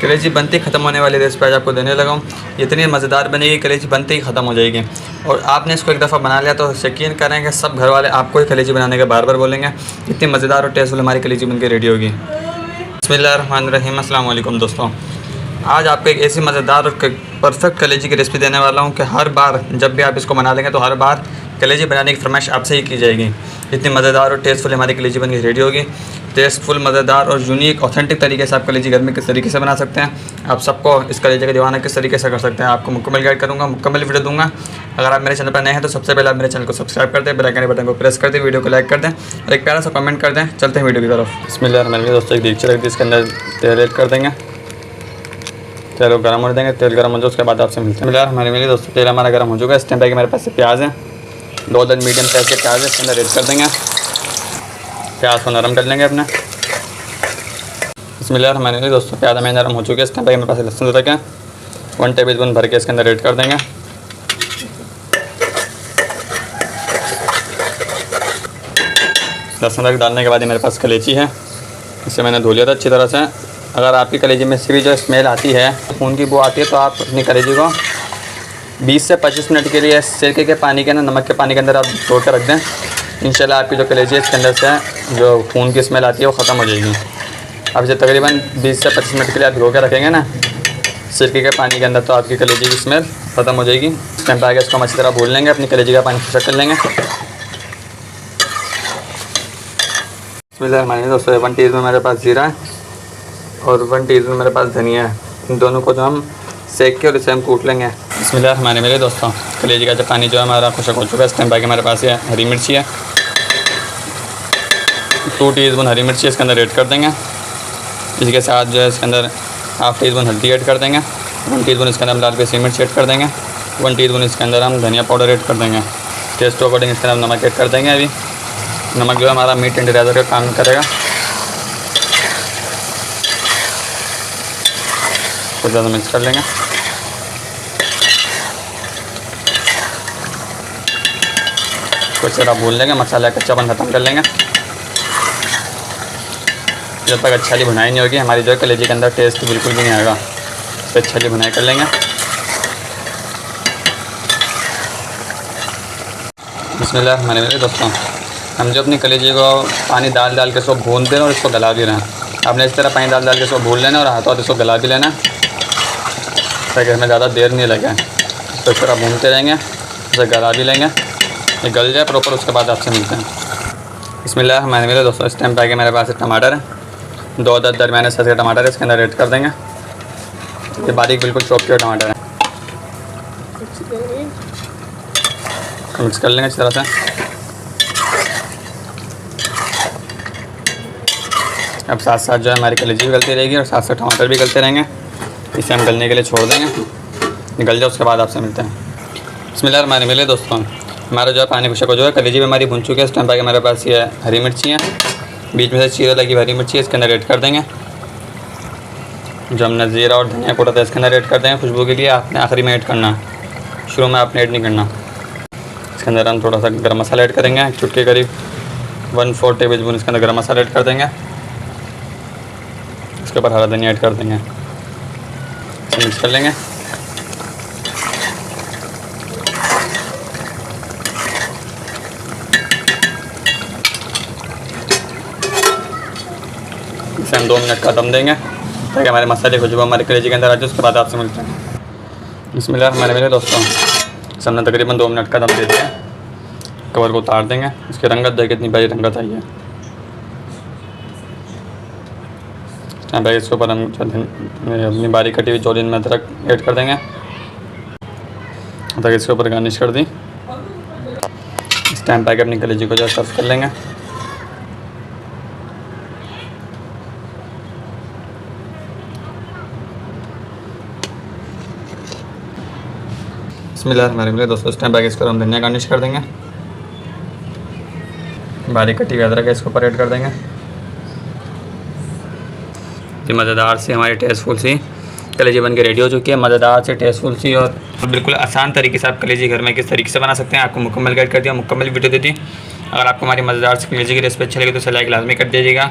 कलेजी बनते ही ख़त्म होने वाली रेसिपी आज आपको देने लगा हूँ। इतनी मज़ेदार बनेगी, कलेजी बनते ही ख़त्म हो जाएगी। और आपने इसको एक दफ़ा बना लिया तो यकीन करें कि सब घर वाले आपको ही कलेजी बनाने के बार बार बोलेंगे। इतनी मज़ेदार और टेस्टफुल हमारी कलेजी बन के रेडी होगी। बिस्मिल्लाहिर्रहमानिर्रहीम। अस्सलाम वालेकुम दोस्तों, आज आपको एक ऐसी मज़ेदार और परफेक्ट कलेजी की रेसिपी देने वाला हूँ कि हर बार जब भी आप इसको बना लेंगे तो हर बार कलेजी बनाने की फरमाइश आपसे ही की जाएगी। इतनी मज़ेदार और टेस्टफुल हमारी कलेजी बन के रेडी होगी। टेस्टफुल, मज़ेदार और यूनिक ऑथेंटिक तरीके से आप कलेजी घर में किस तरीके से बना सकते हैं, आप सबको इस कलेजी का दीवाना किस तरीके से कर सकते हैं, आपको मुकम्मल गाइड करूँगा, मुकम्मल वीडियो दूंगा। अगर आप मेरे चैनल पर नए हैं तो सबसे पहले आप मेरे चैनल को सब्सक्राइब कर दें, बेल आइकन बटन को प्रेस कर दें, वीडियो को लाइक कर दें और एक प्यारा सा कमेंट कर दें। चलते हैं वीडियो की तरफ। बिस्मिल्लाहिर्रहमानिर्रहीम। दोस्तों, एक देगची रख दी, इसके अंदर तेल ऐड कर देंगे। तेल को गर्म हो देंगे। तेल गर्म हो जाए उसके बाद आपसे मिलते हैं। बिस्मिल्लाहिर्रहमानिर्रहीम। दोस्तों, तेल हमारा गर्म हो चुका है। इस टाइम पे मेरे पास प्याज है, 2 मीडियम साइज़ के प्याज है, इसके अंदर ऐड कर देंगे। प्याज को नरम कर लेंगे अपने। बिस्मिल्लाहिर्रहमानिर्रहीम। दोस्तों, प्याज हमें नरम हो चुके हैं। इस टाइम पे मेरे पास लहसुन अदरक है, 1 टेबल स्पून भर के इसके अंदर ऐड कर देंगे। लहसुन अदरक डालने के बाद मेरे पास कलेजी है, इसे मैंने धो लिया था अच्छी तरह से। अगर आपकी कलेजी में से भी जो स्मेल आती है, खून की बू आती है, तो आप अपनी कलेजी को 20 से 25 मिनट के लिए सिरके के पानी के नमक के पानी के अंदर आप छोड़ कर रख दें। इंशाल्लाह आपकी जो कलेजी है इसके अंदर से जो खून की स्मेल आती है वो ख़त्म हो जाएगी। आप इसे तकरीबन 20 से 25 मिनट के लिए आप भिगो के रखेंगे ना सिरके के पानी के अंदर, तो आपकी कलेजी की स्मेल ख़त्म हो जाएगी। इस टाइम पर आगे इसको हम अच्छी तरह भून लेंगे, अपनी कलेजी का पानी खुशक कर लेंगे। दोस्तों, 1 टीस्पून मेरे पास जीरा है और 1 टीस्पून मेरे पास धनिया है। इन दोनों को जो हम सेक के और इसे हम कूट लेंगे। बिस्मिल्लाहिर्रहमानिर्रहीम। दोस्तों, कलेजी का जो पानी जो है हमारा खुशक हो चुका है। इस टाइम पे हमारे पास ये हरी मिर्ची है, 2 टीस्पून हरी मिर्ची इसके अंदर ऐड कर देंगे। इसके साथ जो है इसके अंदर ½ टीस्पून हल्दी ऐड कर देंगे। 1 टीस्पून इसके अंदर हम लाल पीसी मिर्च ऐड कर देंगे। 1 टीस्पून इसके अंदर हम धनिया पाउडर ऐड कर देंगे। टेस्ट अकॉर्डिंग इसके अंदर नमक ऐड कर देंगे। अभी नमक जो है हमारा मीट टेंडराइजर का काम करेगा। कुछ ज़्यादा मिक्स कर लेंगे। कुछ ज़रा भून लेंगे, मसाला कच्चापन ख़त्म कर लेंगे। जब तक अच्छी भुनाई नहीं होगी हमारी जो है कलेजी के अंदर टेस्ट बिल्कुल भी नहीं आएगा। तो अच्छी भुनाई कर लेंगे। बिस्मिल्लाहिर्रहमानिर्रहीम। दोस्तों, हम जो अपनी कलेजी को पानी डाल के इसको भूनते हैं और इसको गला भी रहे हैं। आपने इस तरह पानी डाल के इसको भून लेना और हाथों इसको गला भी लेना ताकि हमें ज़्यादा देर नहीं लगे। तो इस तरह भूनते रहेंगे, इसे गला भी लेंगे, ये गल जाए प्रॉपर, उसके बाद आपसे मिलते हैं। बिस्मिल्लाहिर्रहमानिर्रहीम। दोस्तों, इस टाइम पे आगे मेरे पास टमाटर है, 2 दरमियाने साइज़ के टमाटर है, इसके अंदर ऐड कर देंगे। ये बारीक बिल्कुल चॉप किया टमाटर है। मिक्स कर लेंगे अच्छी तरह से। अब साथ साथ जो है हमारी कलेजी भी गलती रहेगी और साथ साथ टमाटर भी गलते रहेंगे। इसे हम गलने के लिए छोड़ देंगे, गल जाए उसके बाद आपसे मिलते हैं। बिस्मिल्लाहिर्रहमानिर्रहीम। दोस्तों, हमारा जो है पानी खुशक हो जो है, कलेजी भी हमारी भुन चुकी है। इस टाइम पर मेरे पास ये हरी मिर्ची है, बीच में से चीरे लगी हरी मिर्ची है, इसके अंदर ऐड कर देंगे। जो हमने जीरा और धनिया कूटा था इसके अंदर ऐड कर देंगे। खुशबू के लिए आपने आखिरी में ऐड करना है, शुरू में आपने ऐड नहीं करना। इसके अंदर हम थोड़ा सा गर्म मसाला ऐड करेंगे, 1 चुटकी करीब 1/4 टेबल स्पून इसके अंदर गर्म मसाला ऐड कर देंगे। इसके ऊपर हरा धनिया ऐड कर देंगे, इसे मिक्स कर लेंगे। इसे हम 2 मिनट का दम देंगे ताकि हमारे मसाले खुशबू हमारे कलेजी के अंदर आ जाए। उसके बाद आपसे मिलते हैं। बिस्मिल्लाहिर्रहमानिर्रहीम। दोस्तों, इसे हमने तकरीबन 2 मिनट का दम दे दिया। कवर को उतार देंगे, इसकी रंगत देखिए कितनी बड़ी रंगत आई है। भाई इसके ऊपर हम अपनी बारीक कटी हुई चौलीन में अदरक ऐड कर देंगे ताकि इसके ऊपर गार्निश कर दी। इस टाइम पे अपनी कलेजी को जो सर्व कर लेंगे। बिस्मिल्लाहिर्रहमानिर्रहीम। दोस्तों, इस टाइम पे इसको हम धनिया गार्निश कर देंगे। बारीक कटी हुई अदरक है इसके ऊपर ऐड कर देंगे। ये मज़ेदार सी हमारी टेस्टफुल सी कलेजी बन के रेडी हो चुकी है। मज़ेदार से टेस्टफुल सी और बिल्कुल आसान तरीके से आप कलेजी घर में किस तरीके से बना सकते हैं आपको मुकम्मल गाइड कर दिया, मुकम्मल वीडियो दे दी। अगर आपको हमारी मज़ेदार से कलेजी की रेसिपी अच्छी लगी तो इसे लाइक लाजमी कर दीजिएगा